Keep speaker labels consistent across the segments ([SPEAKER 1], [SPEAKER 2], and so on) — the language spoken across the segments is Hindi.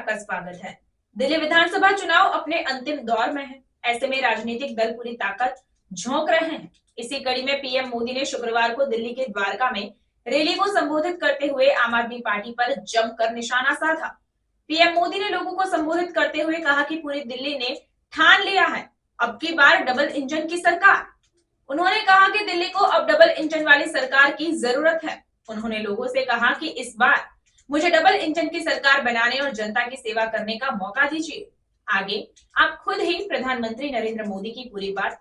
[SPEAKER 1] आपका स्वागत है। दिल्ली विधानसभा चुनाव अपने अंतिम दौर में है। ऐसे में राजनीतिक दल पूरी ताकत झोंक रहे हैं। इसी कड़ी में पीएम मोदी ने शुक्रवार को दिल्ली के द्वारका में रैली को संबोधित करते हुए आम आदमी पार्टी पर जमकर निशाना साधा। पीएम मोदी ने लोगों को संबोधित करते हुए कहा कि पूरी दिल्ली ने ठान लिया है अब की बार डबल इंजन की सरकार। उन्होंने कहा कि दिल्ली को अब डबल इंजन वाली सरकार की जरूरत है। उन्होंने लोगों से कहा कि इस बार मुझे डबल इंजन की सरकार बनाने और जनता की सेवा करने का मौका दीजिए। आगे आप खुद ही प्रधानमंत्री नरेंद्र मोदी की पूरी बात।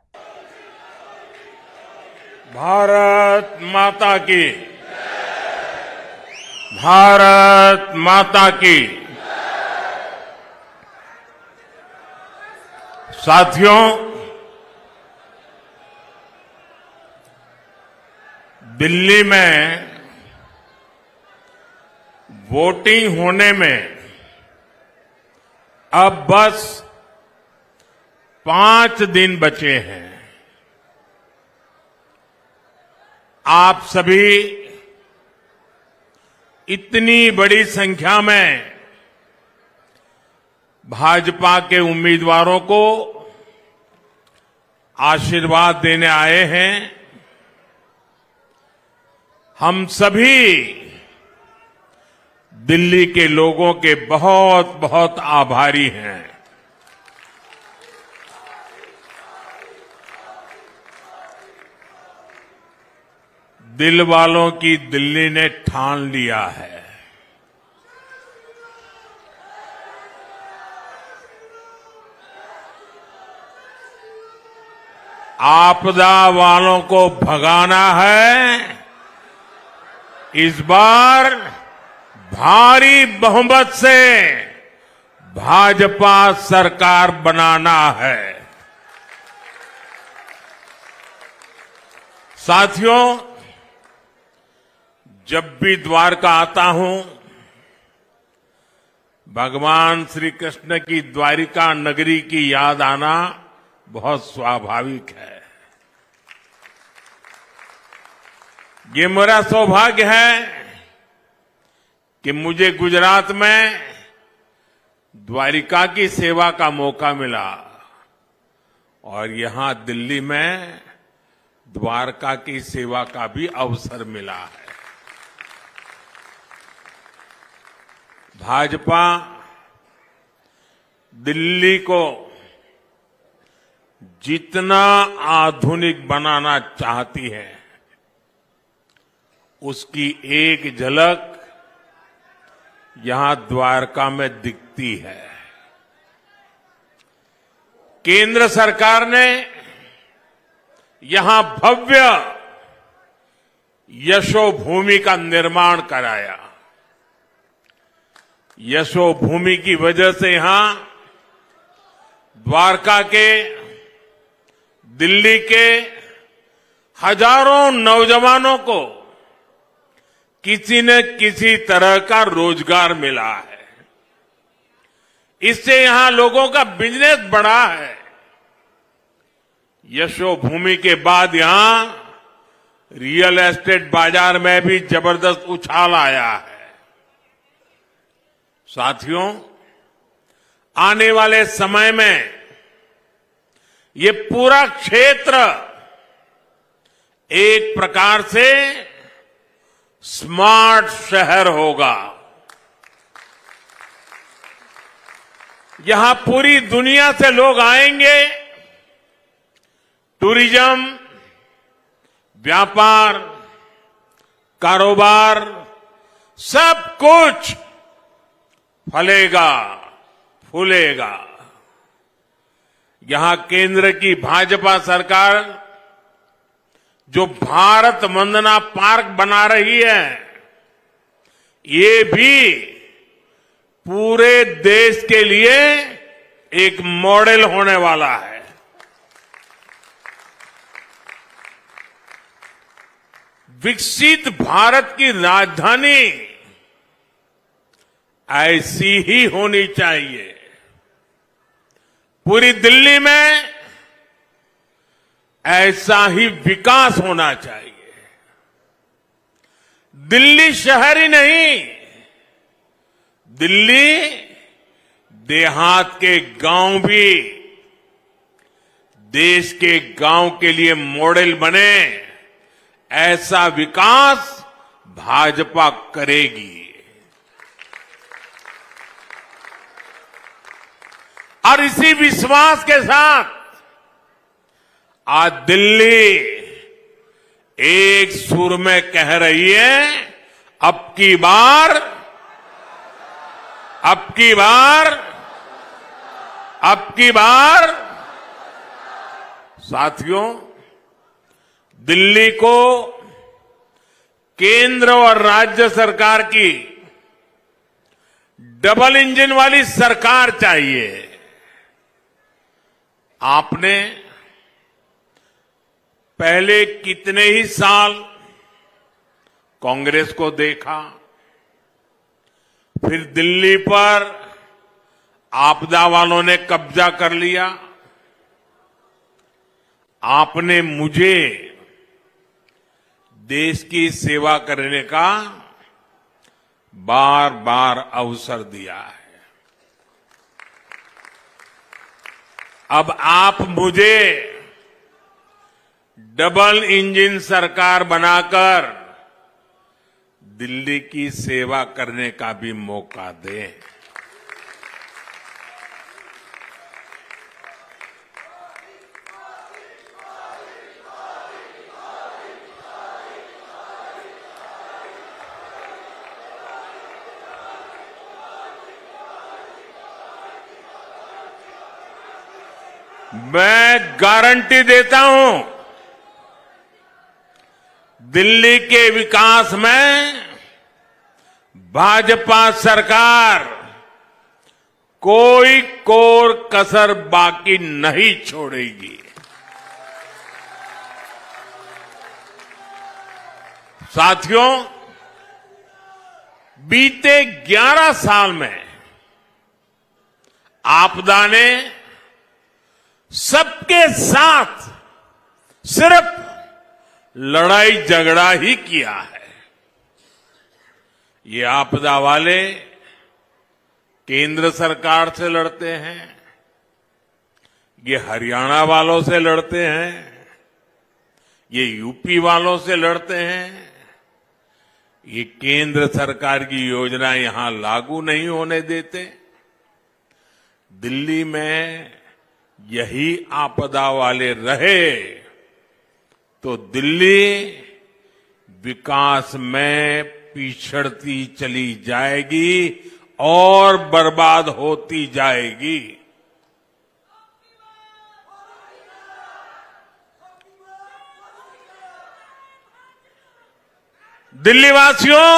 [SPEAKER 2] भारत माता की, भारत माता की। साथियों, दिल्ली में वोटिंग होने में अब बस 5 दिन बचे हैं। आप सभी इतनी बड़ी संख्या में भाजपा के उम्मीदवारों को आशीर्वाद देने आए हैं। हम सभी दिल्ली के लोगों के बहुत बहुत आभारी हैं। दिल वालों की दिल्ली ने ठान लिया है। आपदा वालों को भगाना है। इस बार भारी बहुमत से भाजपा सरकार बनाना है। साथियों, जब भी द्वारका आता हूं, भगवान श्री कृष्ण की द्वारिका नगरी की याद आना बहुत स्वाभाविक है। ये मेरा सौभाग्य है कि मुझे गुजरात में द्वारिका की सेवा का मौका मिला और यहां दिल्ली में द्वारका की सेवा का भी अवसर मिला है। भाजपा दिल्ली को जितना आधुनिक बनाना चाहती है, उसकी एक झलक यहां द्वारका में दिखती है। केंद्र सरकार ने यहां भव्य यशोभूमि का निर्माण कराया। यशोभूमि की वजह से यहां द्वारका के, दिल्ली के हजारों नौजवानों को किसी न किसी तरह का रोजगार मिला है। इससे यहां लोगों का बिजनेस बढ़ा है। यशोभूमि के बाद यहां रियल एस्टेट बाजार में भी जबरदस्त उछाल आया है। साथियों, आने वाले समय में ये पूरा क्षेत्र एक प्रकार से स्मार्ट शहर होगा। यहां पूरी दुनिया से लोग आएंगे। टूरिज्म, व्यापार, कारोबार, सब कुछ फलेगा, फूलेगा। यहां केंद्र की भाजपा सरकार जो भारत वंदना पार्क बना रही है, ये भी पूरे देश के लिए एक मॉडल होने वाला है। विकसित भारत की राजधानी ऐसी ही होनी चाहिए। पूरी दिल्ली में ऐसा ही विकास होना चाहिए। दिल्ली शहर ही नहीं, दिल्ली देहात के गांव भी देश के गांव के लिए मॉडल बने, ऐसा विकास भाजपा करेगी। और इसी विश्वास के साथ आज दिल्ली एक सुर में कह रही है, अब की बार, अब की बार, अब की बार। साथियों, दिल्ली को केंद्र और राज्य सरकार की डबल इंजन वाली सरकार चाहिए। आपने पहले कितने ही साल कांग्रेस को देखा, फिर दिल्ली पर आपदा वालों ने कब्जा कर लिया। आपने मुझे देश की सेवा करने का बार बार अवसर दिया है। अब आप मुझे डबल इंजन सरकार बनाकर दिल्ली की सेवा करने का भी मौका दें। मैं गारंटी देता हूं, दिल्ली के विकास में भाजपा सरकार कोई कोर कसर बाकी नहीं छोड़ेगी। साथियों, बीते 11 साल में आपदा ने सबके साथ सिर्फ लड़ाई झगड़ा ही किया है। ये आपदा वाले केंद्र सरकार से लड़ते हैं, ये हरियाणा वालों से लड़ते हैं, ये यूपी वालों से लड़ते हैं। ये केंद्र सरकार की योजना यहां लागू नहीं होने देते। दिल्ली में यही आपदा वाले रहे तो दिल्ली विकास में पिछड़ती चली जाएगी और बर्बाद होती जाएगी। दिल्ली वासियों,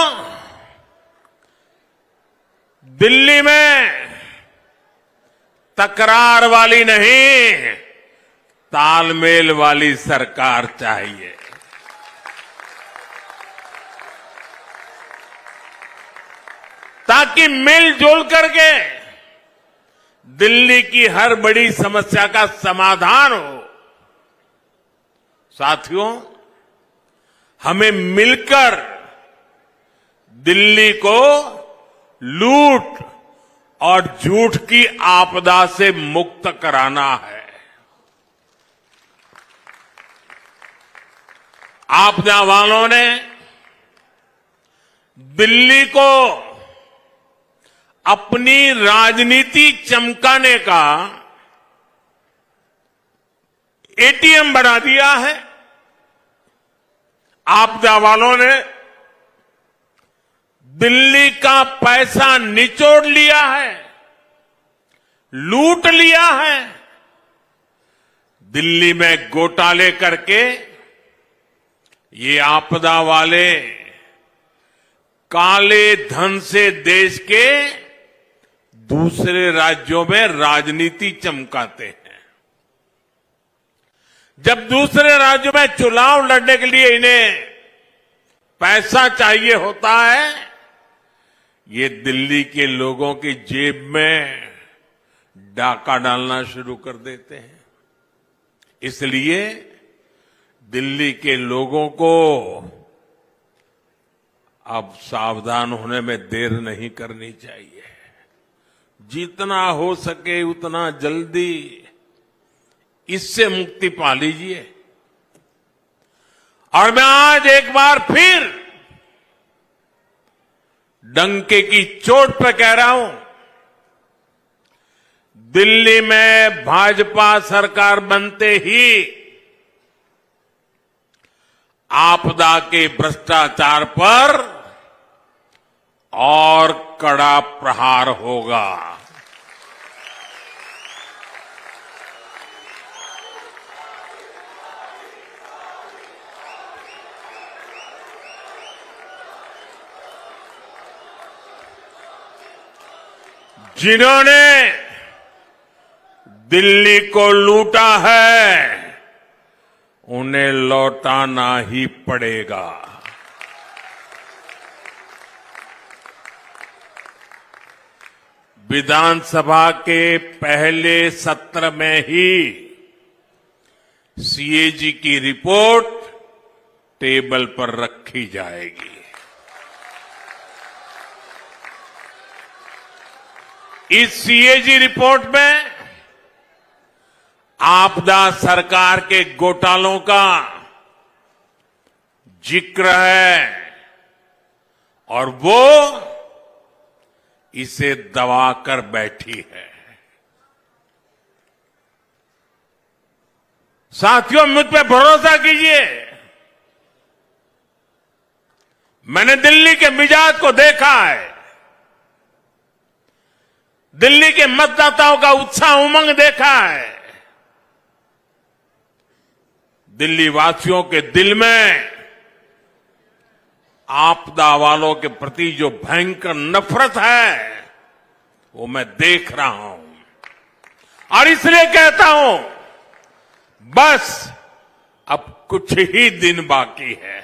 [SPEAKER 2] दिल्ली में तकरार वाली नहीं, तालमेल वाली सरकार चाहिए। ताकि मिलजुल करके दिल्ली की हर बड़ी समस्या का समाधान हो। साथियों, हमें मिलकर दिल्ली को लूट और झूठ की आपदा से मुक्त कराना है। आपदा वालों ने दिल्ली को अपनी राजनीति चमकाने का एटीएम बना दिया है। आपदा वालों ने दिल्ली का पैसा निचोड़ लिया है, लूट लिया है। दिल्ली में घोटाले करके ये आपदा वाले काले धन से देश के दूसरे राज्यों में राजनीति चमकाते हैं। जब दूसरे राज्यों में चुनाव लड़ने के लिए इन्हें पैसा चाहिए होता है, ये दिल्ली के लोगों की जेब में डाका डालना शुरू कर देते हैं। इसलिए दिल्ली के लोगों को अब सावधान होने में देर नहीं करनी चाहिए। जितना हो सके उतना जल्दी इससे मुक्ति पा लीजिए। और मैं आज एक बार फिर डंके की चोट पे कह रहा हूं, दिल्ली में भाजपा सरकार बनते ही आपदा के भ्रष्टाचार पर और कड़ा प्रहार होगा। जिन्होंने दिल्ली को लूटा है उन्हें लौटाना ही पड़ेगा। विधानसभा के पहले सत्र में ही सीएजी की रिपोर्ट टेबल पर रखी जाएगी। इस सीएजी रिपोर्ट में आपदा सरकार के घोटालों का जिक्र है और वो इसे दबाकर बैठी है। साथियों, मुझ पे भरोसा कीजिए, मैंने दिल्ली के मिजाज को देखा है। दिल्ली के मतदाताओं का उत्साह उमंग देखा है। दिल्ली वासियों के दिल में आपदा वालों के प्रति जो भयंकर नफरत है वो मैं देख रहा हूं और इसलिए कहता हूं, बस अब कुछ ही दिन बाकी है।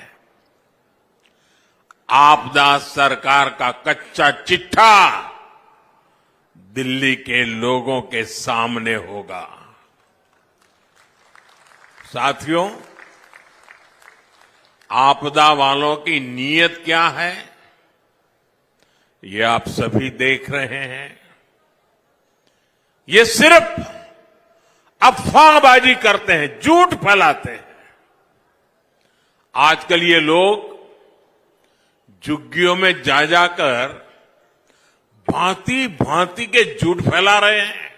[SPEAKER 2] आपदा सरकार का कच्चा चिट्ठा दिल्ली के लोगों के सामने होगा। साथियों, आपदा वालों की नीयत क्या है ये आप सभी देख रहे हैं। ये सिर्फ अफवाहबाजी करते हैं, झूठ फैलाते हैं। आजकल ये लोग झुग्गियों में जा जाकर भांति भांति के झूठ फैला रहे हैं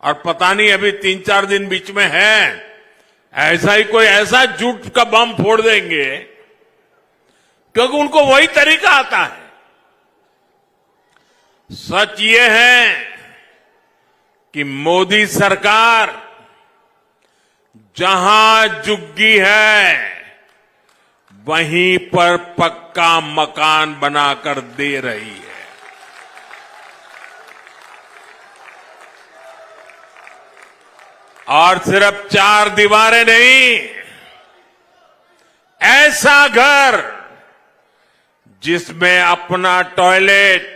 [SPEAKER 2] और पता नहीं अभी 3-4 दिन बीच में है, ऐसा ही कोई ऐसा झूठ का बम फोड़ देंगे क्योंकि उनको वही तरीका आता है। सच ये है कि मोदी सरकार जहां झुग्गी है वहीं पर पक्का मकान बनाकर दे रही है। और सिर्फ 4 दीवारें नहीं, ऐसा घर जिसमें अपना टॉयलेट,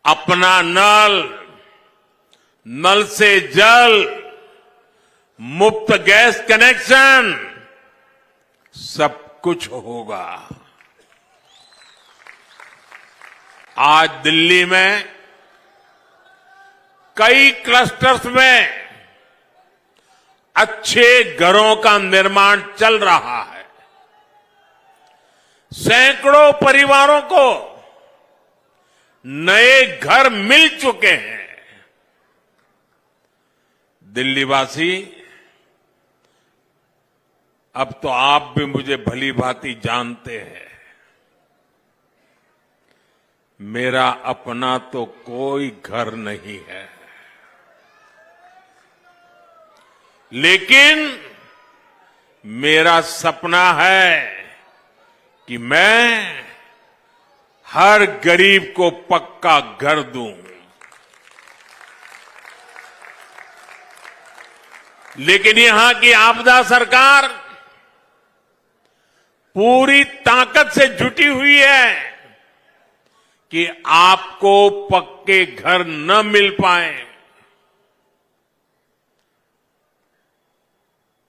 [SPEAKER 2] अपना नल, नल से जल, मुफ्त गैस कनेक्शन, सब कुछ होगा। आज दिल्ली में कई क्लस्टर्स में अच्छे घरों का निर्माण चल रहा है। सैकड़ों परिवारों को नए घर मिल चुके हैं। दिल्लीवासी, अब तो आप भी मुझे भली भांति जानते हैं, मेरा अपना तो कोई घर नहीं है, लेकिन मेरा सपना है कि मैं हर गरीब को पक्का घर दूं। लेकिन यहां की आपदा सरकार पूरी ताकत से जुटी हुई है कि आपको पक्के घर न मिल पाए।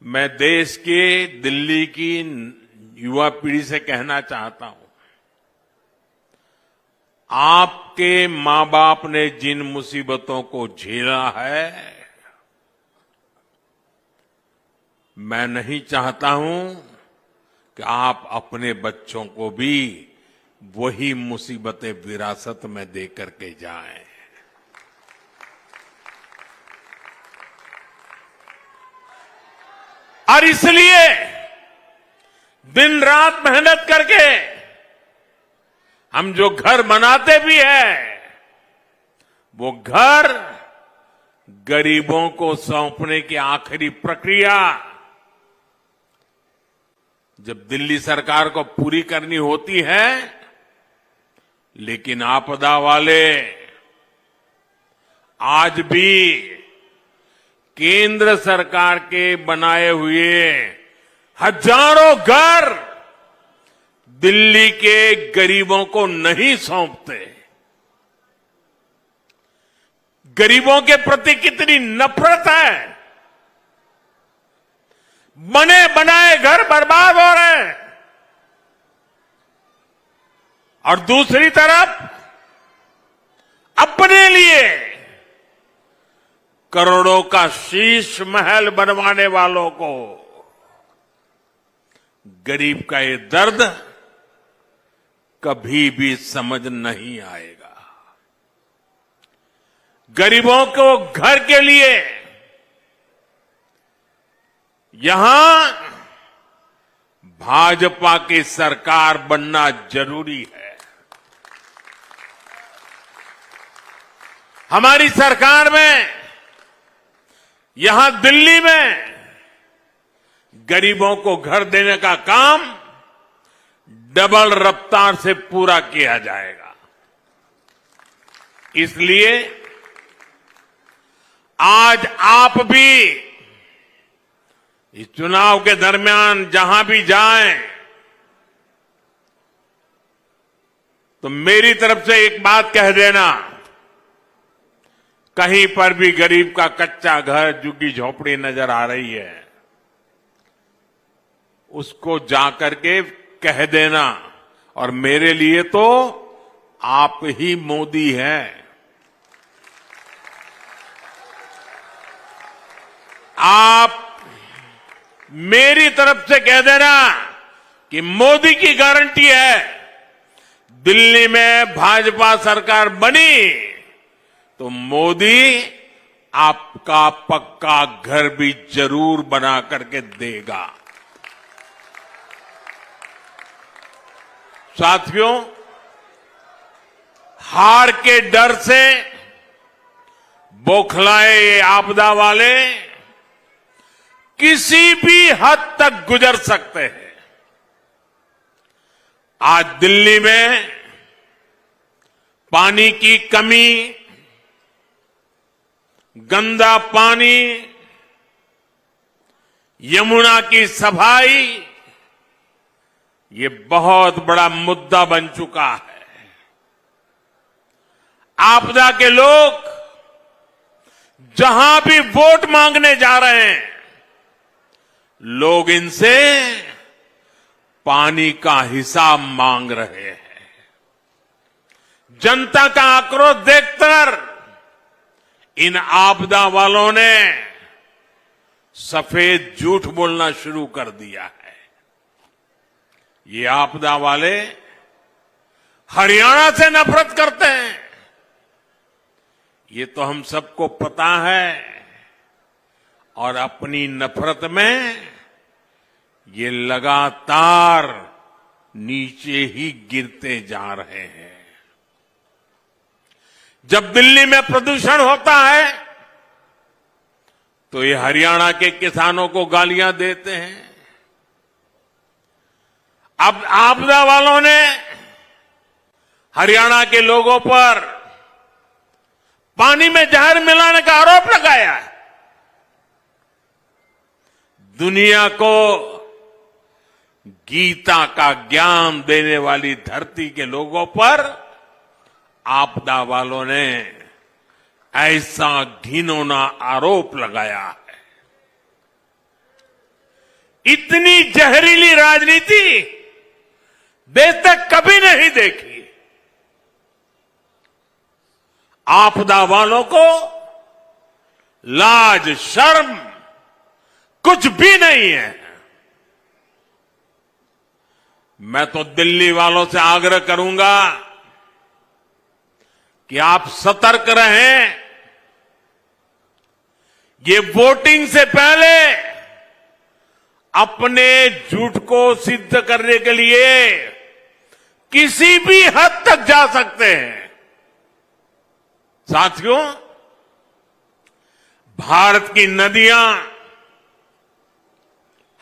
[SPEAKER 2] मैं देश के, दिल्ली की युवा पीढ़ी से कहना चाहता हूं, आपके मां बाप ने जिन मुसीबतों को झेला है, मैं नहीं चाहता हूं कि आप अपने बच्चों को भी वही मुसीबतें विरासत में दे करके जाएं। और इसलिए दिन रात मेहनत करके हम जो घर बनाते भी हैं, वो घर गरीबों को सौंपने की आखिरी प्रक्रिया जब दिल्ली सरकार को पूरी करनी होती है, लेकिन आपदा वाले आज भी केंद्र सरकार के बनाए हुए हजारों घर दिल्ली के गरीबों को नहीं सौंपते। गरीबों के प्रति कितनी नफरत है। बने बनाए घर बर्बाद हो रहे हैं और दूसरी तरफ अपने लिए करोड़ों का शीश महल बनवाने वालों को गरीब का ये दर्द कभी भी समझ नहीं आएगा। गरीबों को घर के लिए यहां भाजपा की सरकार बनना जरूरी है। हमारी सरकार में यहां दिल्ली में गरीबों को घर देने का काम डबल रफ्तार से पूरा किया जाएगा। इसलिए आज आप भी इस चुनाव के दरमियान जहां भी जाएं, तो मेरी तरफ से एक बात कह देना, कहीं पर भी गरीब का कच्चा घर, झुग्गी झोपड़ी नजर आ रही है, उसको जाकर के कह देना। और मेरे लिए तो आप ही मोदी हैं। आप मेरी तरफ से कह देना कि मोदी की गारंटी है, दिल्ली में भाजपा सरकार बनी तो मोदी आपका पक्का घर भी जरूर बना करके देगा। साथियों, हार के डर से बौखलाए ये आपदा वाले किसी भी हद तक गुजर सकते हैं। आज दिल्ली में पानी की कमी, गंदा पानी, यमुना की सफाई, ये बहुत बड़ा मुद्दा बन चुका है। आपदा के लोग जहां भी वोट मांगने जा रहे हैं, लोग इनसे पानी का हिसाब मांग रहे हैं। जनता का आक्रोश देखकर इन आपदा वालों ने सफेद झूठ बोलना शुरू कर दिया है। ये आपदा वाले हरियाणा से नफरत करते हैं, ये तो हम सबको पता है। और अपनी नफरत में ये लगातार नीचे ही गिरते जा रहे हैं। जब दिल्ली में प्रदूषण होता है तो ये हरियाणा के किसानों को गालियां देते हैं। अब आपदा वालों ने हरियाणा के लोगों पर पानी में जहर मिलाने का आरोप लगाया है। दुनिया को गीता का ज्ञान देने वाली धरती के लोगों पर आपदा वालों ने ऐसा घिनौना आरोप लगाया है। इतनी जहरीली राजनीति देश तक कभी नहीं देखी। आपदा वालों को लाज शर्म कुछ भी नहीं है। मैं तो दिल्ली वालों से आग्रह करूंगा कि आप सतर्क रहें। ये वोटिंग से पहले अपने झूठ को सिद्ध करने के लिए किसी भी हद तक जा सकते हैं। साथियों, भारत की नदियां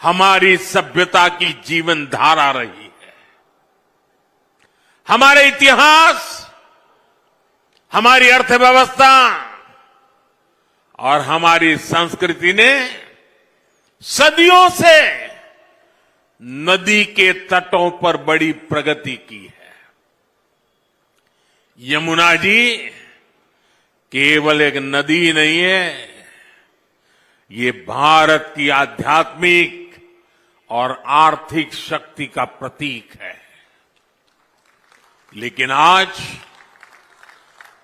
[SPEAKER 2] हमारी सभ्यता की जीवन धारा रही है। हमारे इतिहास, हमारी अर्थव्यवस्था और हमारी संस्कृति ने सदियों से नदी के तटों पर बड़ी प्रगति की है। यमुना जी केवल एक नदी नहीं है, ये भारत की आध्यात्मिक और आर्थिक शक्ति का प्रतीक है। लेकिन आज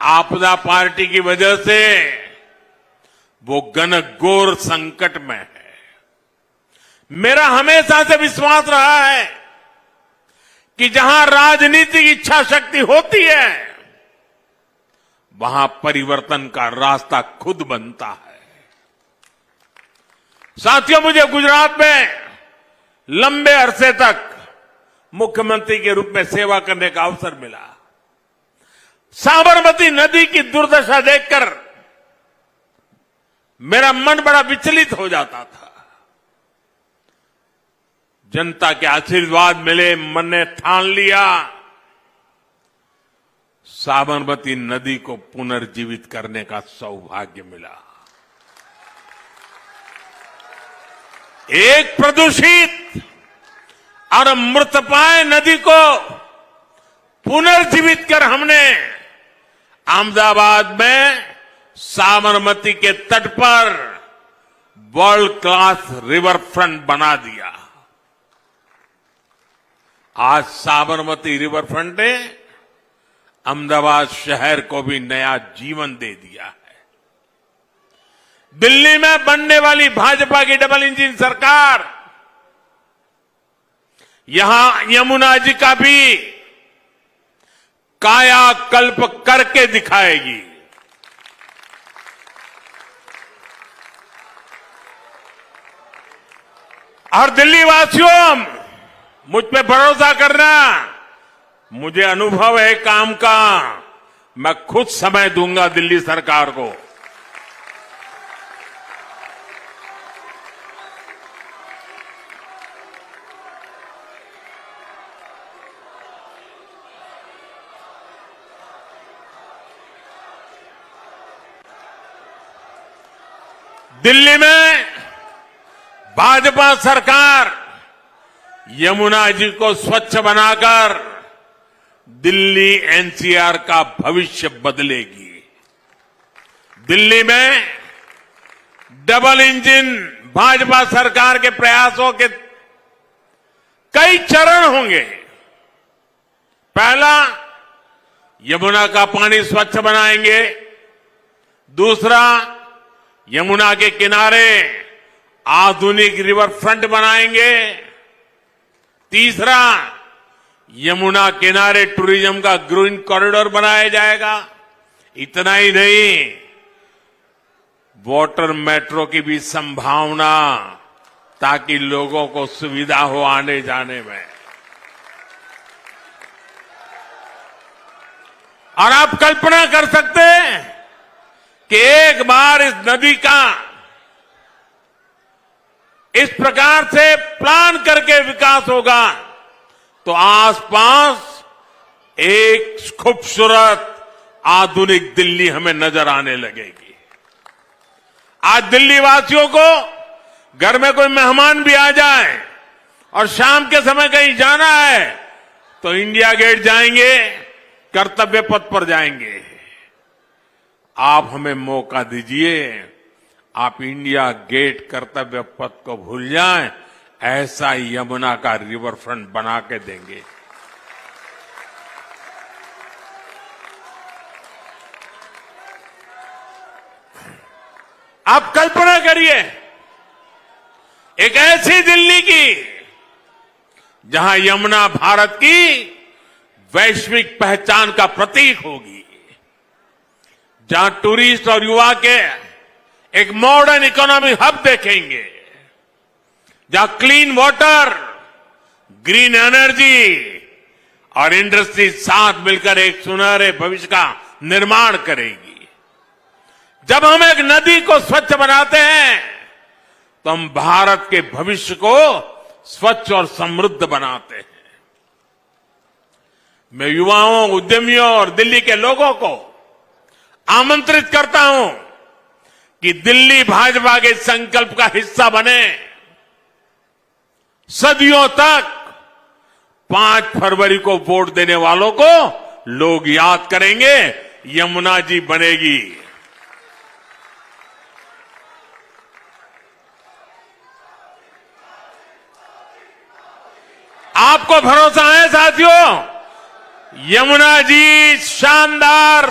[SPEAKER 2] आपदा पार्टी की वजह से वो घनघोर संकट में है। मेरा हमेशा से विश्वास रहा है कि जहां राजनीतिक इच्छा शक्ति होती है, वहां परिवर्तन का रास्ता खुद बनता है। साथियों, मुझे गुजरात में लंबे अरसे तक मुख्यमंत्री के रूप में सेवा करने का अवसर मिला। साबरमती नदी की दुर्दशा देखकर मेरा मन बड़ा विचलित हो जाता था। जनता के आशीर्वाद मिले, मन ने ठान लिया साबरमती नदी को पुनर्जीवित करने का सौभाग्य मिला। एक प्रदूषित और मृतपाय नदी को पुनर्जीवित कर हमने अहमदाबाद में साबरमती के तट पर वर्ल्ड क्लास रिवर फ्रंट बना दिया। आज साबरमती रिवर फ्रंट ने अहमदाबाद शहर को भी नया जीवन दे दिया है। दिल्ली में बनने वाली भाजपा की डबल इंजन सरकार यहां यमुना जी का भी कायाकल्प करके दिखाएगी। और दिल्ली वासियों, मुझ पे भरोसा करना, मुझे अनुभव है काम का। मैं खुद समय दूंगा दिल्ली सरकार को। दिल्ली में भाजपा सरकार यमुना जी को स्वच्छ बनाकर दिल्ली एनसीआर का भविष्य बदलेगी। दिल्ली में डबल इंजन भाजपा सरकार के प्रयासों के कई चरण होंगे। पहला, यमुना का पानी स्वच्छ बनाएंगे। दूसरा, यमुना के किनारे आधुनिक रिवर फ्रंट बनाएंगे। तीसरा, यमुना किनारे टूरिज्म का ग्रीन कॉरिडोर बनाया जाएगा। इतना ही नहीं, वाटर मेट्रो की भी संभावना, ताकि लोगों को सुविधा हो आने जाने में। और आप कल्पना कर सकते हैं कि एक बार इस नदी का इस प्रकार से प्लान करके विकास होगा तो आसपास एक खूबसूरत आधुनिक दिल्ली हमें नजर आने लगेगी। आज दिल्ली वासियों को घर में कोई मेहमान भी आ जाए और शाम के समय कहीं जाना है तो इंडिया गेट जाएंगे, कर्तव्य पथ पर जाएंगे। आप हमें मौका दीजिए, आप इंडिया गेट कर्तव्य पथ को भूल जाएं, ऐसा यमुना का रिवर फ्रंट बना के देंगे। आप कल्पना करिए एक ऐसी दिल्ली की जहां यमुना भारत की वैश्विक पहचान का प्रतीक होगी, जहां टूरिस्ट और युवा के एक मॉडर्न इकोनॉमिक हब देखेंगे, जहां क्लीन वाटर, ग्रीन एनर्जी और इंडस्ट्री साथ मिलकर एक सुनहरे भविष्य का निर्माण करेगी। जब हम एक नदी को स्वच्छ बनाते हैं तो हम भारत के भविष्य को स्वच्छ और समृद्ध बनाते हैं। मैं युवाओं, उद्यमियों और दिल्ली के लोगों को आमंत्रित करता हूं कि दिल्ली भाजपा के संकल्प का हिस्सा बने। सदियों तक 5 फरवरी को वोट देने वालों को लोग याद करेंगे, यमुना जी बनेगी। आपको भरोसा है साथियों, यमुना जी शानदार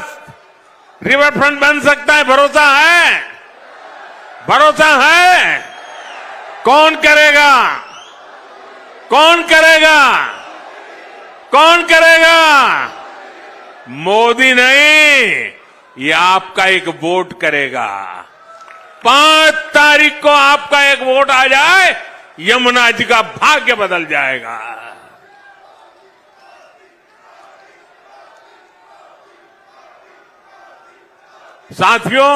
[SPEAKER 2] रिवर फ्रंट बन सकता है? भरोसा है? भरोसा है? कौन करेगा? कौन करेगा? कौन करेगा? मोदी नहीं, ये आपका एक वोट करेगा। 5 तारीख को आपका एक वोट आ जाए, यमुना जी का भाग्य बदल जाएगा। साथियों,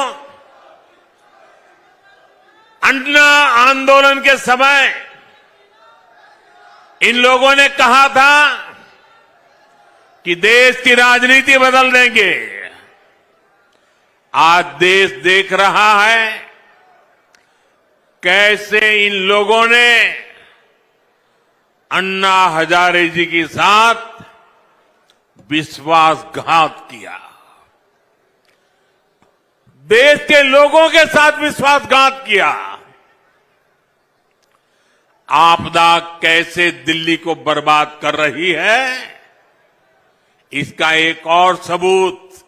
[SPEAKER 2] अन्ना आंदोलन के समय इन लोगों ने कहा था कि देश की राजनीति बदल देंगे। आज देश देख रहा है कैसे इन लोगों ने अन्ना हजारे जी के साथ विश्वासघात किया, देश के लोगों के साथ विश्वासघात किया। आपदा कैसे दिल्ली को बर्बाद कर रही है, इसका एक और सबूत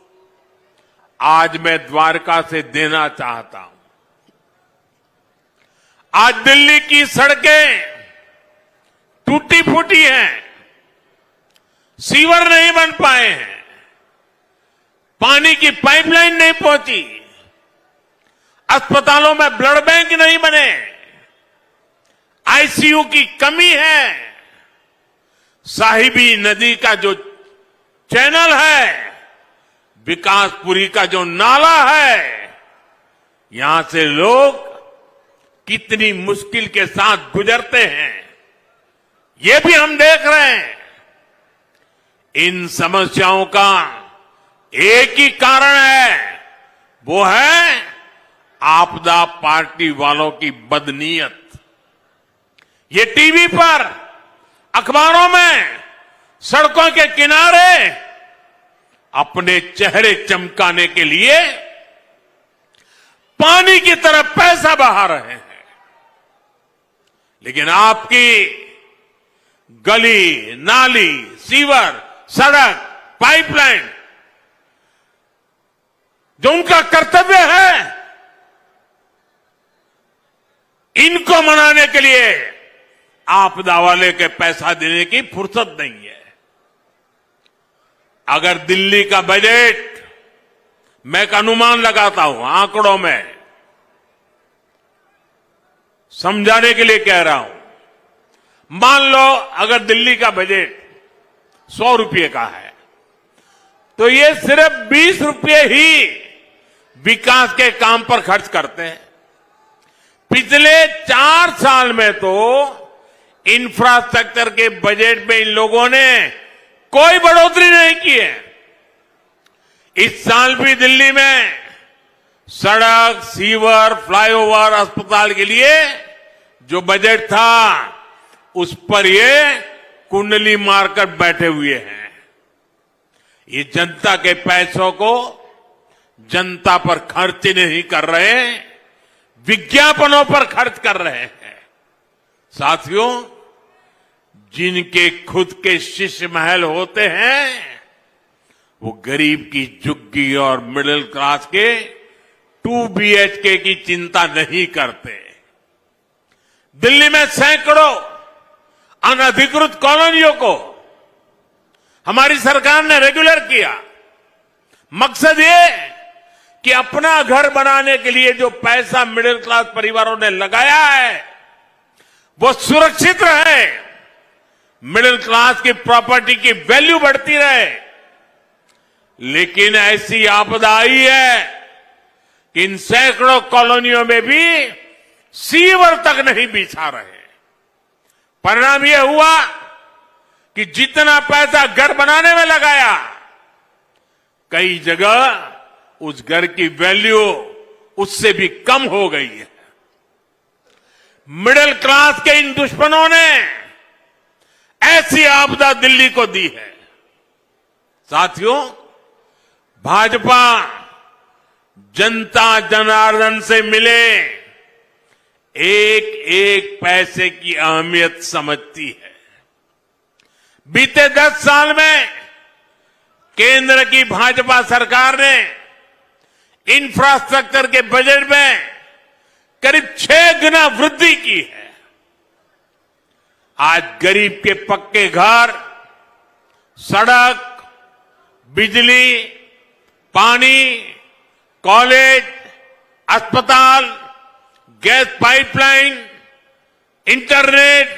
[SPEAKER 2] आज मैं द्वारका से देना चाहता हूं। आज दिल्ली की सड़कें टूटी फूटी हैं, सीवर नहीं बन पाए हैं, पानी की पाइपलाइन नहीं पहुंची, अस्पतालों में ब्लड बैंक नहीं बने, आईसीयू की कमी है, साहिबी नदी का जो चैनल है, विकासपुरी का जो नाला है, यहां से लोग कितनी मुश्किल के साथ गुजरते हैं, ये भी हम देख रहे हैं। इन समस्याओं का एक ही कारण है, वो है आपदा पार्टी वालों की बदनीयत। ये टीवी पर, अखबारों में, सड़कों के किनारे अपने चेहरे चमकाने के लिए पानी की तरफ पैसा बहा रहे हैं, लेकिन आपकी गली, नाली, सीवर, सड़क, पाइपलाइन जो उनका कर्तव्य है, इनको मनाने के लिए आपदा वाले के पैसा देने की फुर्सत नहीं है। अगर दिल्ली का बजट, मैं एक अनुमान लगाता हूं, आंकड़ों में समझाने के लिए कह रहा हूं, मान लो अगर दिल्ली का बजट 100 रुपये का है, तो ये सिर्फ 20 रुपये ही विकास के काम पर खर्च करते हैं। पिछले 4 साल में तो इंफ्रास्ट्रक्चर के बजट में इन लोगों ने कोई बढ़ोतरी नहीं की है। इस साल भी दिल्ली में सड़क, सीवर, फ्लाईओवर, अस्पताल के लिए जो बजट था, उस पर ये कुंडली मारकर बैठे हुए हैं। ये जनता के पैसों को जनता पर खर्च नहीं कर रहे, विज्ञापनों पर खर्च कर रहे हैं। साथियों, जिनके खुद के शिष्य महल होते हैं, वो गरीब की झुग्गी और मिडिल क्लास के 2 BHK की चिंता नहीं करते। दिल्ली में सैकड़ों अनधिकृत कॉलोनियों को हमारी सरकार ने रेगुलर किया। मकसद ये कि अपना घर बनाने के लिए जो पैसा मिडिल क्लास परिवारों ने लगाया है वो सुरक्षित रहे, मिडिल क्लास की प्रॉपर्टी की वैल्यू बढ़ती रहे। लेकिन ऐसी आपदा आई है कि इन सैकड़ों कॉलोनियों में भी सीवर तक नहीं बिछा रहे। परिणाम यह हुआ कि जितना पैसा घर बनाने में लगाया, कई जगह उस घर की वैल्यू उससे भी कम हो गई है। मिडिल क्लास के इन दुश्मनों ने ऐसी आपदा दिल्ली को दी है। साथियों, भाजपा जनता जनार्दन से मिले एक एक पैसे की अहमियत समझती है। बीते 10 साल में केंद्र की भाजपा सरकार ने इंफ्रास्ट्रक्चर के बजट में करीब 6 गुना वृद्धि की है। आज गरीब के पक्के घर, सड़क, बिजली, पानी, कॉलेज, अस्पताल, गैस पाइपलाइन, इंटरनेट,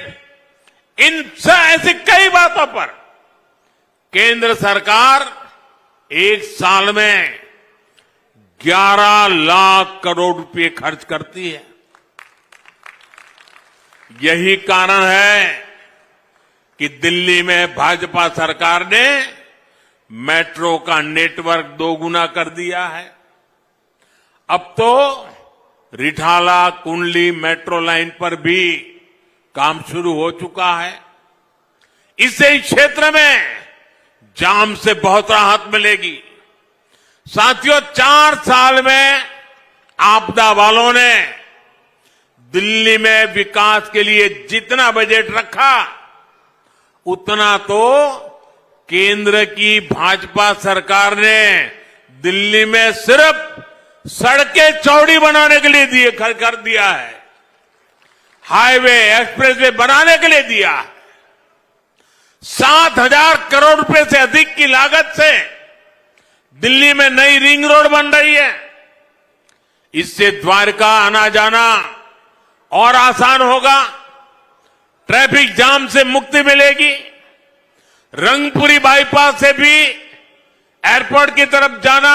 [SPEAKER 2] इन ऐसी कई बातों पर केंद्र सरकार एक साल में 11 लाख करोड़ रुपए खर्च करती है। यही कारण है कि दिल्ली में भाजपा सरकार ने मेट्रो का नेटवर्क 2 गुना कर दिया है। अब तो रिठाला कुंडली मेट्रो लाइन पर भी काम शुरू हो चुका है। इससे इस क्षेत्र में जाम से बहुत राहत मिलेगी। साथियों, 4 साल में आपदा वालों ने दिल्ली में विकास के लिए जितना बजट रखा, उतना तो केंद्र की भाजपा सरकार ने दिल्ली में सिर्फ सड़कें चौड़ी बनाने के लिए कर दिया है। हाईवे, एक्सप्रेसवे बनाने के लिए दिया है। 7,000 करोड़ रुपए से अधिक की लागत से दिल्ली में नई रिंग रोड बन रही है। इससे द्वारका आना जाना और आसान होगा, ट्रैफिक जाम से मुक्ति मिलेगी। रंगपुरी बाईपास से भी एयरपोर्ट की तरफ जाना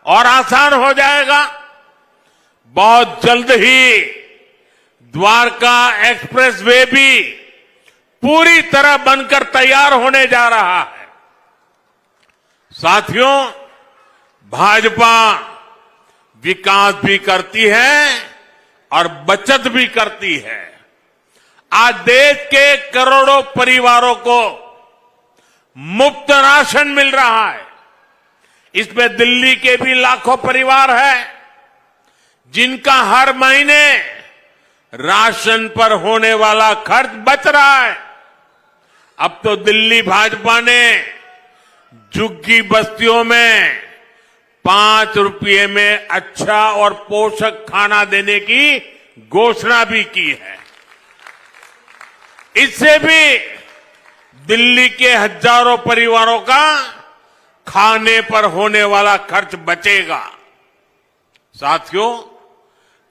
[SPEAKER 2] और आसान हो जाएगा। बहुत जल्द ही द्वारका एक्सप्रेसवे भी पूरी तरह बनकर तैयार होने जा रहा है। साथियों, भाजपा विकास भी करती है और बचत भी करती है। आज देश के करोड़ों परिवारों को मुफ्त राशन मिल रहा है। इसमें दिल्ली के भी लाखों परिवार हैं जिनका हर महीने राशन पर होने वाला खर्च बच रहा है। अब तो दिल्ली भाजपा ने झुग्गी बस्तियों में 5 रुपये में अच्छा और पोषक खाना देने की घोषणा भी की है। इससे भी दिल्ली के हजारों परिवारों का खाने पर होने वाला खर्च बचेगा। साथियों,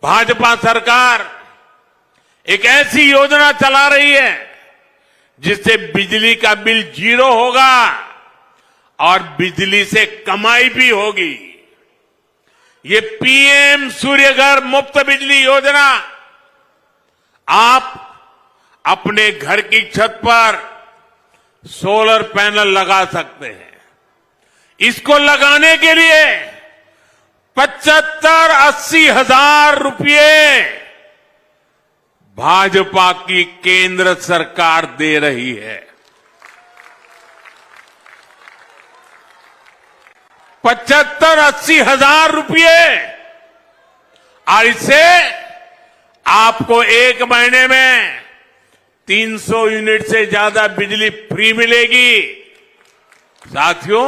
[SPEAKER 2] भाजपा सरकार एक ऐसी योजना चला रही है जिससे बिजली का बिल 0 होगा और बिजली से कमाई भी होगी। ये पीएम सूर्यघर मुफ्त बिजली योजना आप अपने घर की छत पर सोलर पैनल लगा सकते हैं। इसको लगाने के लिए 75-80 हजार रुपये भाजपा की केंद्र सरकार दे रही है। 75-80 हजार रुपये, और इससे आपको एक महीने में 300 यूनिट से ज्यादा बिजली फ्री मिलेगी। साथियों,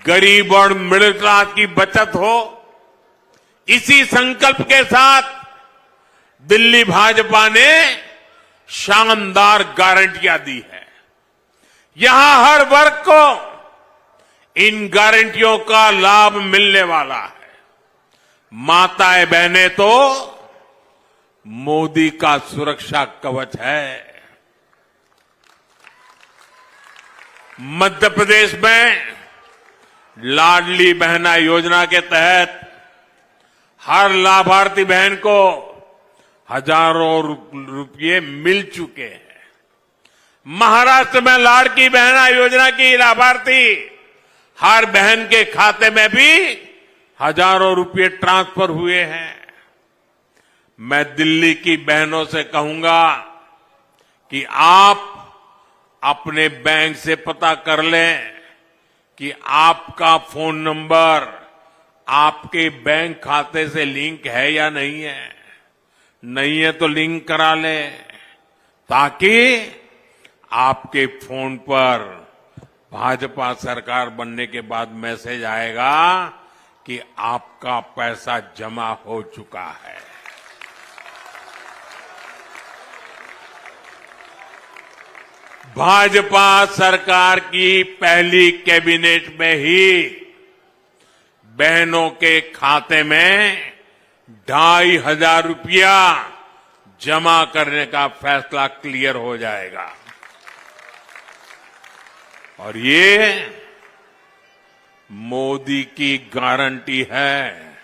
[SPEAKER 2] गरीब और मिडिल क्लास की बचत हो, इसी संकल्प के साथ दिल्ली भाजपा ने शानदार गारंटियां दी है। यहां हर वर्ग को इन गारंटियों का लाभ मिलने वाला है। माताएं बहनें तो मोदी का सुरक्षा कवच है। मध्य प्रदेश में लाडली बहना योजना के तहत हर लाभार्थी बहन को हजारों रुपये मिल चुके हैं। महाराष्ट्र में लाड़की बहना योजना की लाभार्थी हर बहन के खाते में भी हजारों रुपये ट्रांसफर हुए हैं। मैं दिल्ली की बहनों से कहूंगा कि आप अपने बैंक से पता कर लें कि आपका फोन नंबर आपके बैंक खाते से लिंक है या नहीं है। नहीं है तो लिंक करा लें, ताकि आपके फोन पर भाजपा सरकार बनने के बाद मैसेज आएगा कि आपका पैसा जमा हो चुका है। भाजपा सरकार की पहली कैबिनेट में ही बहनों के खाते में 2,500 रुपया जमा करने का फैसला क्लियर हो जाएगा। और ये मोदी की गारंटी है।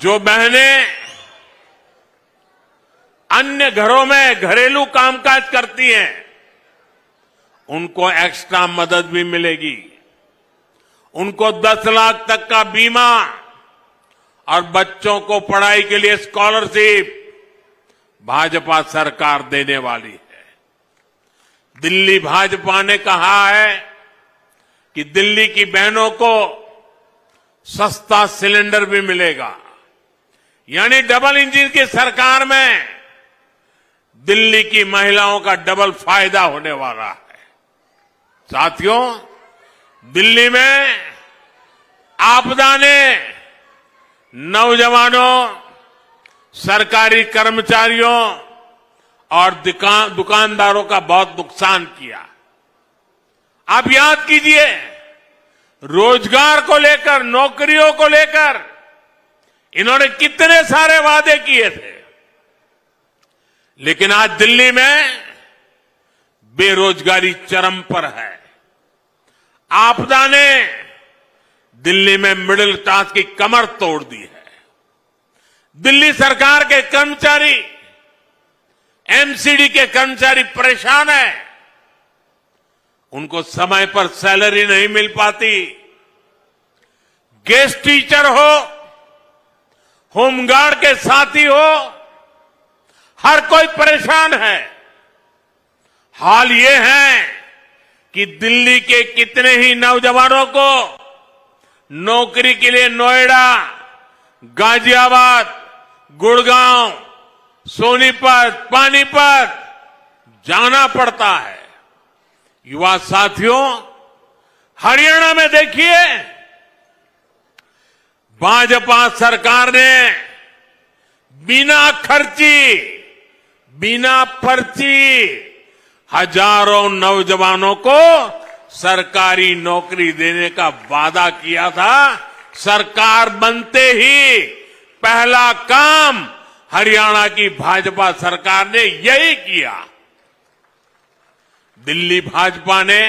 [SPEAKER 2] जो बहनें अन्य घरों में घरेलू कामकाज करती हैं, उनको एक्स्ट्रा मदद भी मिलेगी। उनको 10 लाख तक का बीमा और बच्चों को पढ़ाई के लिए स्कॉलरशिप भाजपा सरकार देने वाली है। दिल्ली भाजपा ने कहा है कि दिल्ली की बहनों को सस्ता सिलेंडर भी मिलेगा। यानी डबल इंजन की सरकार में दिल्ली की महिलाओं का डबल फायदा होने वाला है। साथियों, दिल्ली में आपदा ने नौजवानों, सरकारी कर्मचारियों और दुकानदारों का बहुत नुकसान किया। आप याद कीजिए, रोजगार को लेकर, नौकरियों को लेकर इन्होंने कितने सारे वादे किए थे। लेकिन आज दिल्ली में बेरोजगारी चरम पर है। आपदा ने दिल्ली में मिडिल क्लास की कमर तोड़ दी है। दिल्ली सरकार के कर्मचारी, एमसीडी के कर्मचारी परेशान हैं। उनको समय पर सैलरी नहीं मिल पाती। गेस्ट टीचर हो, होमगार्ड के साथी हो, हर कोई परेशान है। हाल ये है कि दिल्ली के कितने ही नौजवानों को नौकरी के लिए नोएडा, गाजियाबाद, गुड़गांव, सोनीपत, पानीपत जाना पड़ता है। युवा साथियों, हरियाणा में देखिए, भाजपा सरकार ने बिना खर्ची, बिना पर्ची हजारों नौजवानों को सरकारी नौकरी देने का वादा किया था। सरकार बनते ही पहला काम हरियाणा की भाजपा सरकार ने यही किया। दिल्ली भाजपा ने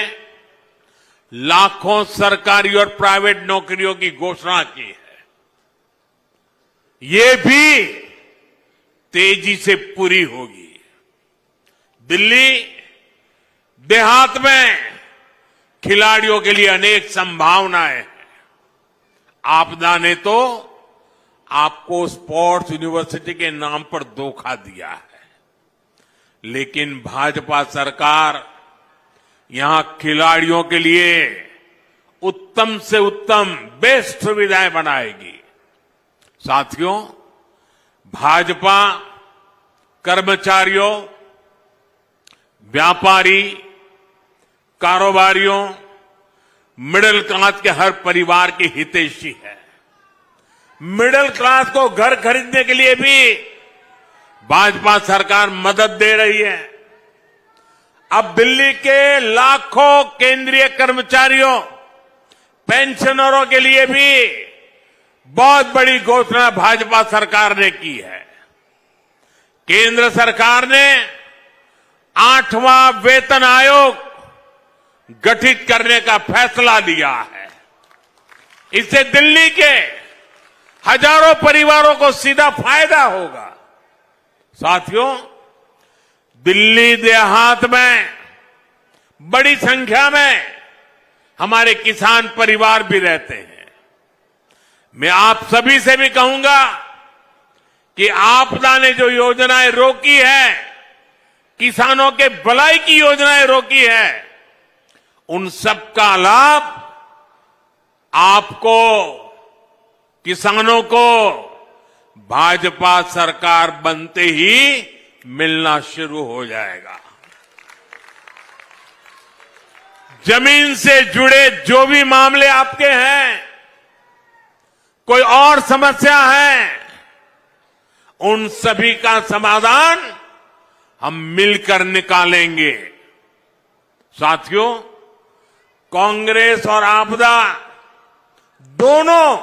[SPEAKER 2] लाखों सरकारी और प्राइवेट नौकरियों की घोषणा की है। ये भी तेजी से पूरी होगी। दिल्ली देहात में खिलाड़ियों के लिए अनेक संभावनाएं हैं। आपदा ने तो आपको स्पोर्ट्स यूनिवर्सिटी के नाम पर धोखा दिया है, लेकिन भाजपा सरकार यहां खिलाड़ियों के लिए उत्तम से उत्तम बेस्ट सुविधाएं बनाएगी। साथियों, भाजपा कर्मचारियों, व्यापारी, कारोबारियों, मिडिल क्लास के हर परिवार की हितैषी है। मिडिल क्लास को घर खरीदने के लिए भी भाजपा सरकार मदद दे रही है। अब दिल्ली के लाखों केंद्रीय कर्मचारियों, पेंशनरों के लिए भी बहुत बड़ी घोषणा भाजपा सरकार ने की है। केंद्र सरकार ने 8वां वेतन आयोग गठित करने का फैसला लिया है। इससे दिल्ली के हजारों परिवारों को सीधा फायदा होगा। साथियों, दिल्ली देहात में बड़ी संख्या में हमारे किसान परिवार भी रहते हैं। मैं आप सभी से भी कहूंगा कि आपदा ने जो योजनाएं रोकी है, किसानों के भलाई की योजनाएं रोकी है, उन सबका लाभ आपको, किसानों को भाजपा सरकार बनते ही मिलना शुरू हो जाएगा। जमीन से जुड़े जो भी मामले आपके हैं, कोई और समस्या है, उन सभी का समाधान हम मिलकर निकालेंगे। साथियों, कांग्रेस और आपदा दोनों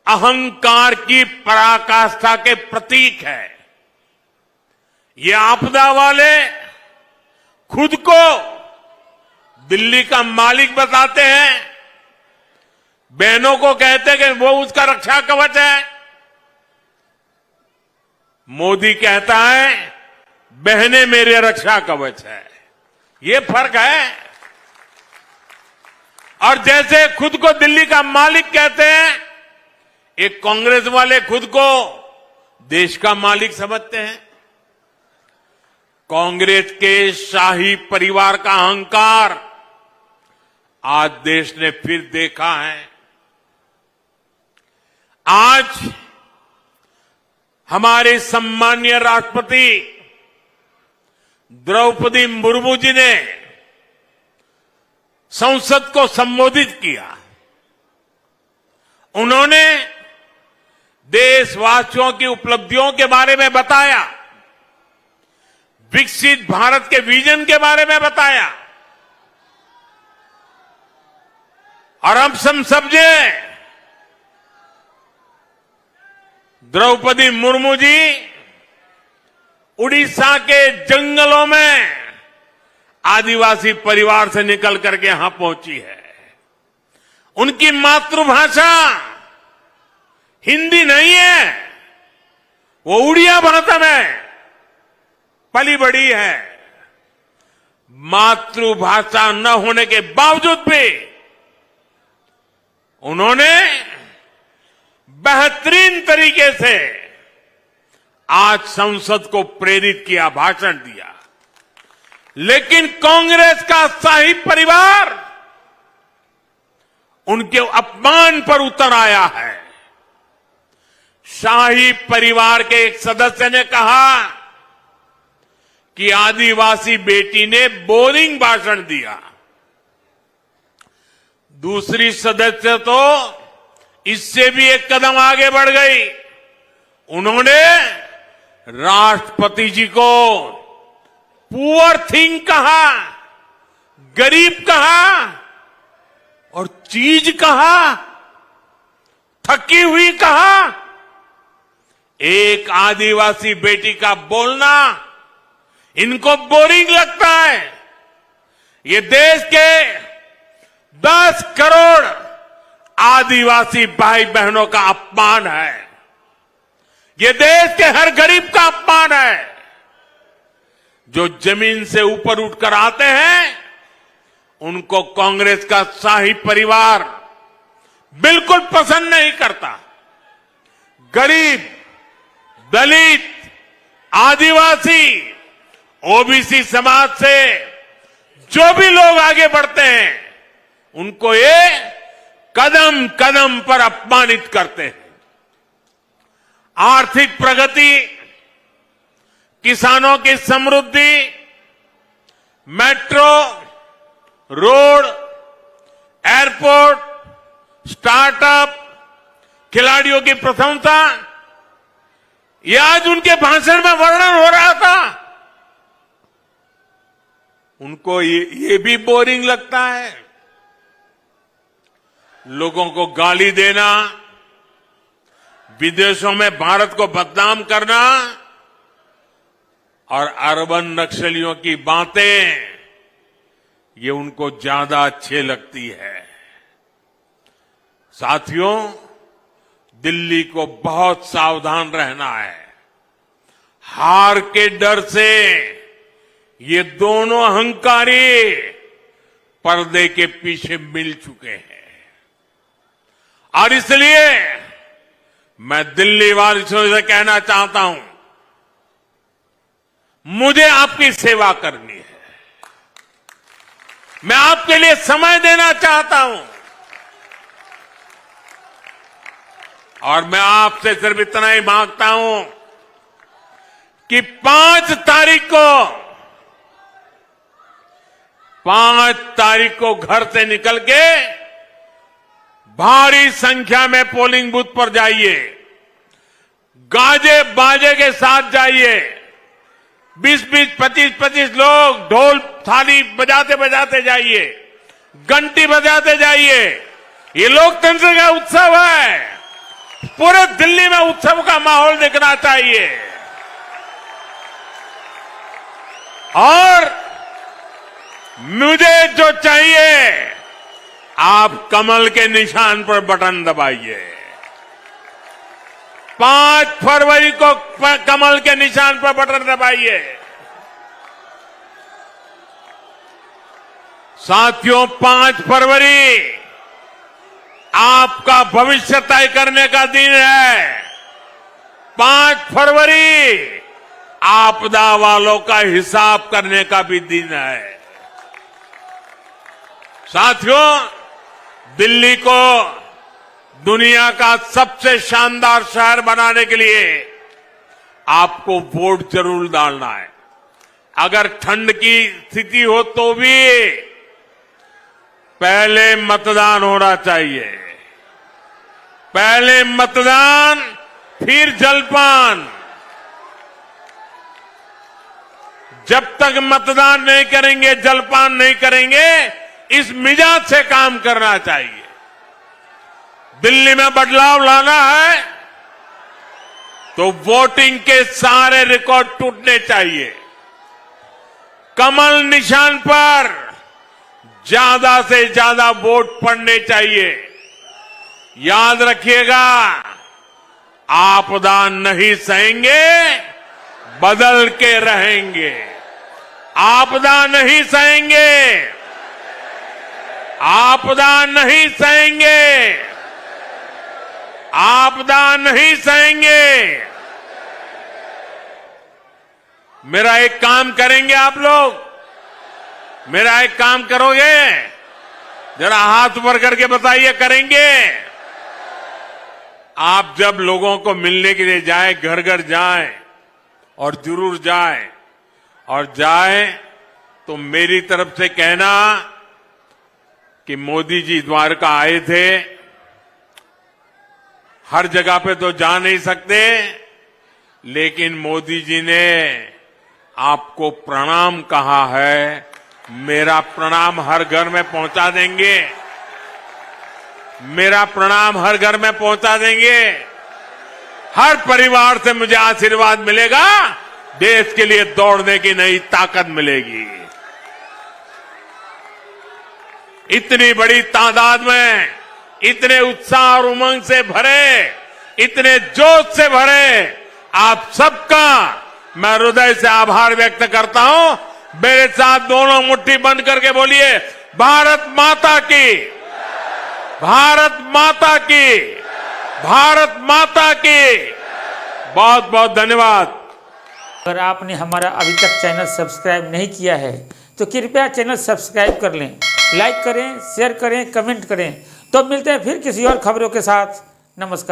[SPEAKER 2] अहंकार की पराकाष्ठा के प्रतीक है। ये आपदा वाले खुद को दिल्ली का मालिक बताते हैं, बहनों को कहते हैं कि वो उसका रक्षा कवच है। मोदी कहता है बहनें मेरे रक्षा कवच है। ये फर्क है। और जैसे खुद को दिल्ली का मालिक कहते हैं, एक कांग्रेस वाले खुद को देश का मालिक समझते हैं। कांग्रेस के शाही परिवार का अहंकार आज देश ने फिर देखा है। आज हमारे सम्मानीय राष्ट्रपति द्रौपदी मुर्मू जी ने संसद को संबोधित किया। उन्होंने देशवासियों की उपलब्धियों के बारे में बताया, विकसित भारत के विजन के बारे में बताया। और हम समझे द्रौपदी मुर्मू जी उड़ीसा के जंगलों में आदिवासी परिवार से निकल करके यहां पहुंची है। उनकी मातृभाषा हिंदी नहीं है, वो उड़िया भाषा में पली बड़ी है। मातृभाषा न होने के बावजूद भी उन्होंने बेहतरीन तरीके से आज संसद को प्रेरित किया, भाषण दिया। लेकिन कांग्रेस का शाही परिवार उनके अपमान पर उतर आया है। शाही परिवार के एक सदस्य ने कहा कि आदिवासी बेटी ने बोरिंग भाषण दिया। दूसरी सदस्य तो इससे भी एक कदम आगे बढ़ गई। उन्होंने राष्ट्रपति जी को पुअर थिंग कहा, गरीब कहा और चीज कहा, थकी हुई कहा। एक आदिवासी बेटी का बोलना इनको बोरिंग लगता है। ये देश के 10 करोड़ आदिवासी भाई बहनों का अपमान है। ये देश के हर गरीब का अपमान है। जो जमीन से ऊपर उठकर आते हैं, उनको कांग्रेस का शाही परिवार बिल्कुल पसंद नहीं करता। गरीब, दलित, आदिवासी, ओबीसी समाज से जो भी लोग आगे बढ़ते हैं, उनको ये कदम कदम पर अपमानित करते हैं। आर्थिक प्रगति, किसानों की समृद्धि, मेट्रो, रोड, एयरपोर्ट, स्टार्टअप, खिलाड़ियों की प्रशंसा, ये आज उनके भाषण में वर्णन हो रहा था। उनको ये भी बोरिंग लगता है। लोगों को गाली देना, विदेशों में भारत को बदनाम करना और अर्बन नक्सलियों की बातें, ये उनको ज्यादा अच्छी लगती है। साथियों, दिल्ली को बहुत सावधान रहना है। हार के डर से ये दोनों अहंकारी पर्दे के पीछे मिल चुके हैं और इसलिए मैं दिल्ली वासियों से कहना चाहता हूं, मुझे आपकी सेवा करनी है। मैं आपके लिए समय देना चाहता हूं और मैं आपसे सिर्फ इतना ही मांगता हूं कि 5 तारीख को घर से निकल के भारी संख्या में पोलिंग बूथ पर जाइए, गाजे बाजे के साथ जाइए। 20-20, 25-25 लोग ढोल थाली बजाते बजाते जाइए, घंटी बजाते जाइए। ये लोकतंत्र का उत्सव है। पूरे दिल्ली में उत्सव का माहौल दिखना चाहिए और मुझे जो चाहिए, आप कमल के निशान पर बटन दबाइए। 5 फरवरी को कमल के निशान पर बटन दबाइए। साथियों, 5 फरवरी आपका भविष्य तय करने का दिन है। 5 फरवरी आपदा वालों का हिसाब करने का भी दिन है। साथियों, दिल्ली को दुनिया का सबसे शानदार शहर बनाने के लिए आपको वोट जरूर डालना है। अगर ठंड की स्थिति हो तो भी पहले मतदान होना चाहिए। पहले मतदान, फिर जलपान। जब तक मतदान नहीं करेंगे, जलपान नहीं करेंगे, इस मिजाज से काम करना चाहिए। दिल्ली में बदलाव लाना है तो वोटिंग के सारे रिकॉर्ड टूटने चाहिए। कमल निशान पर ज्यादा से ज्यादा वोट पड़ने चाहिए। याद रखिएगा, आपदा नहीं सहेंगे, बदल के रहेंगे। आपदा नहीं सहेंगे, आपदा नहीं सहेंगे, आपदा नहीं सहेंगे। मेरा एक काम करेंगे आप लोग, मेरा एक काम करोगे? जरा हाथ ऊपर करके बताइए, करेंगे? आप जब लोगों को मिलने के लिए जाएं, घर घर जाएं और जरूर जाएं, और जाएं तो मेरी तरफ से कहना कि मोदी जी द्वारका आए थे। हर जगह पे तो जा नहीं सकते, लेकिन मोदी जी ने आपको प्रणाम कहा है। मेरा प्रणाम हर घर में पहुंचा देंगे, मेरा प्रणाम हर घर में पहुंचा देंगे। हर परिवार से मुझे आशीर्वाद मिलेगा, देश के लिए दौड़ने की नई ताकत मिलेगी। इतनी बड़ी तादाद में, इतने उत्साह और उमंग से भरे, इतने जोश से भरे आप सबका मैं हृदय से आभार व्यक्त करता हूं। मेरे साथ दोनों मुट्ठी बंद करके बोलिए, भारत माता की, भारत माता की, भारत माता की। बहुत बहुत धन्यवाद।
[SPEAKER 3] अगर आपने हमारा अभी तक चैनल सब्सक्राइब नहीं किया है तो कृपया चैनल सब्सक्राइब कर लें, लाइक करें, शेयर करें, कमेंट करें। तो मिलते हैं फिर किसी और खबरों के साथ। नमस्कार।